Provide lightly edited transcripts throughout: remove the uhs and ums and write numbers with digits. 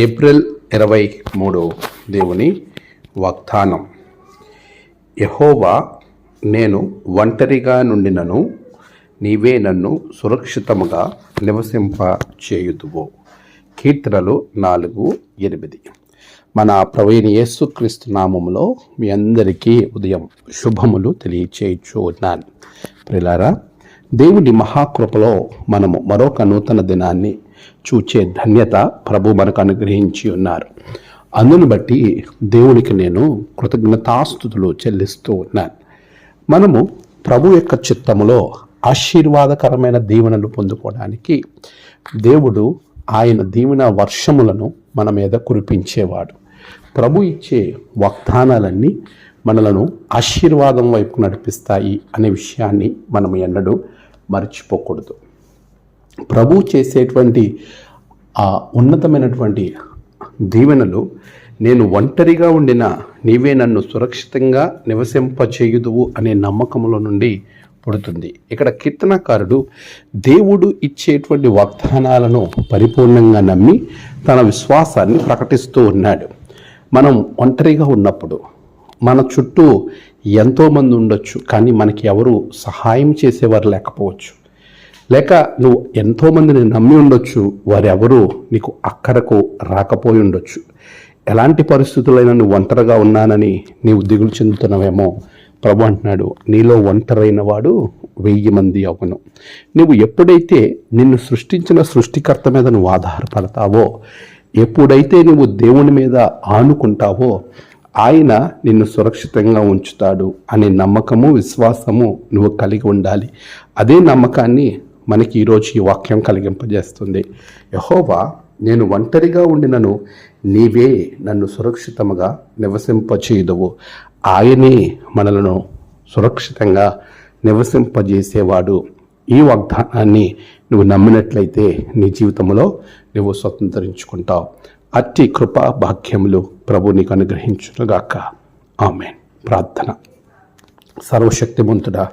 April 23 దేవుని వాగ్దానం. యెహోవా, నేను ఒంటరిగా నుండినను నీవే నన్ను సురక్షితముగా నివసింప చేయుదువు. కీర్తనలు 4:8. మన ప్రభువైన యేసుక్రీస్తు నామములో మీ అందరికీ ఉదయం శుభములు తెలియచేయచ్చు ఉన్నాను. ప్రియులారా, దేవుని మహాకృపలో మనము మరొక నూతన దినాన్ని చూచే ధన్యత ప్రభు మనకు అనుగ్రహించి ఉన్నారు. అందును బట్టి దేవునికి నేను కృతజ్ఞతాస్తుతులు చెల్లిస్తూ ఉన్నాను. మనము ప్రభు యొక్క చిత్తములో ఆశీర్వాదకరమైన దీవెనలు పొందుకోవడానికి దేవుడు ఆయన దీవెన వర్షములను మన మీద కురిపించేవాడు. ప్రభు ఇచ్చే వాగ్దానాలన్నీ మనలను ఆశీర్వాదం వైపు నడిపిస్తాయి అనే విషయాన్ని మనం ఎన్నడూ మర్చిపోకూడదు. ప్రభు చేసేటువంటి ఆ ఉన్నతమైనటువంటి దీవెనలు, నేను ఒంటరిగా ఉండిన నీవే నన్ను సురక్షితంగా నివసింపచేయుదువు అనే నమ్మకంలో నుండి పుడుతుంది. ఇక్కడ కీర్తనకారుడు దేవుడు ఇచ్చేటువంటి వాగ్దానాలను పరిపూర్ణంగా నమ్మి తన విశ్వాసాన్ని ప్రకటిస్తూ ఉన్నాడు. మనం ఒంటరిగా ఉన్నప్పుడు మన చుట్టూ ఎంతోమంది ఉండొచ్చు, కానీ మనకి ఎవరు సహాయం చేసేవారు లేకపోవచ్చు. లేక నువ్వు ఎంతోమందిని నమ్మి ఉండొచ్చు, వారెవరూ నీకు అక్కడకు రాకపోయి ఉండొచ్చు. ఎలాంటి పరిస్థితులైనా నువ్వు ఒంటరిగా ఉన్నానని నీవు దిగులు చెందుతున్నావేమో. ప్రభు అంటున్నాడు, నీలో ఒంటరైన వాడు 1000 మంది అవును. నువ్వు ఎప్పుడైతే నిన్ను సృష్టించిన సృష్టికర్త మీద నువ్వు ఆధారపడతావో, ఎప్పుడైతే నువ్వు దేవుని మీద ఆనుకుంటావో, ఆయన నిన్ను సురక్షితంగా ఉంచుతాడు అనే నమ్మకము, విశ్వాసము నువ్వు కలిగి ఉండాలి. అదే నమ్మకాన్ని మనకి ఈరోజు ఈ వాక్యం కలిగింపజేస్తుంది. యెహోవా, నేను ఒంటరిగా ఉండినను నీవే నన్ను సురక్షితముగా నివసింపచేయుదువు. ఆయనే మనలను సురక్షితంగా నివసింపజేసేవాడు. ఈ వాగ్దానాన్ని నువ్వు నమ్మినట్లయితే నీ జీవితంలో నువ్వు స్వతంత్రించుకుంటావు. అట్టి కృపా భాగ్యములు ప్రభు నీకు అనుగ్రహించునుగాక. ఆమేన్. ప్రార్థన. సర్వశక్తిమంతుడా,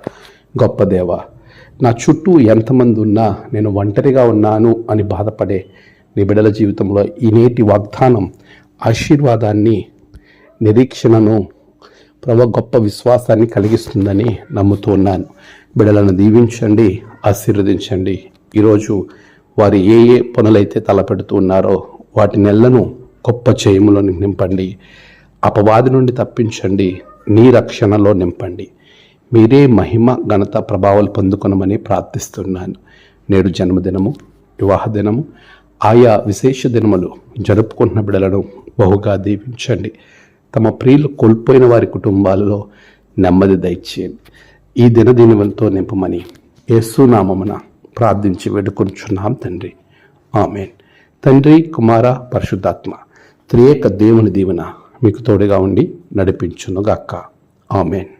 గొప్ప దేవ, నా చుట్టూ ఎంతమంది ఉన్నా నేను ఒంటరిగా ఉన్నాను అని బాధపడే నీ బిడ్డల జీవితంలో ఈ నేటి వాగ్దానం ఆశీర్వాదాన్ని, నిరీక్షణను, ప్రభు గొప్ప విశ్వాసాన్ని కలిగిస్తుందని నమ్ముతూ ఉన్నాను. బిడ్డలను దీవించండి, ఆశీర్వదించండి. ఈరోజు వారు ఏ పనులైతే తలపెడుతూ ఉన్నారో వాటి నెలను గొప్ప జయములో నింపండి. అపవాది నుండి తప్పించండి, నీ రక్షణలో నింపండి. మీరే మహిమ, ఘనత, ప్రభావాలు పొందుకొనమని ప్రార్థిస్తున్నాను. నేడు జన్మదినము, వివాహ దినము, ఆయా విశేష దినములు జరుపుకుంటున్న బిడ్డలను బహుగా దీవించండి. తమ ప్రియులు కోల్పోయిన వారి కుటుంబాలలో నెమ్మది దయచేయండి. ఈ దినదీనులతో నింపమని యేసు నామమున ప్రార్థించి వేడుకొంచున్నాం తండ్రి. ఆమేన్. తండ్రి, కుమార, పరిశుద్ధాత్మ త్రియేక దేవుని దీవెన మీకు తోడుగా ఉండి నడిపించునుగాక. ఆమేన్.